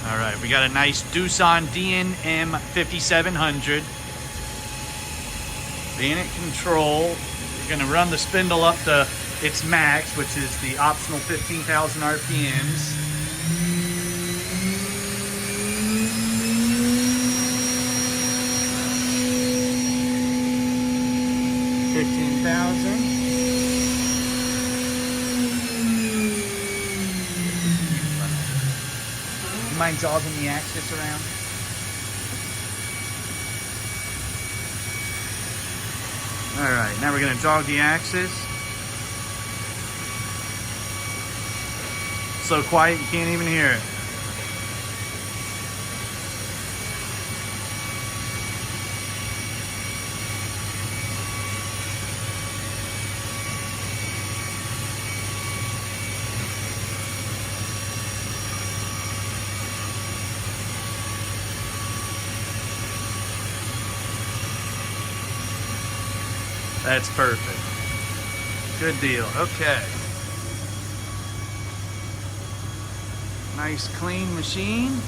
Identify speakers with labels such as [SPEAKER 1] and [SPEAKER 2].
[SPEAKER 1] All right, we got a nice Doosan DNM5700. Being at control, we're gonna run the spindle up to its max, which is the optional 15,000 RPMs. You mind jogging the axis around? Alright, now we're going to jog the axis. So quiet you can't even hear it. That's perfect. Good deal. Okay. Nice clean machine.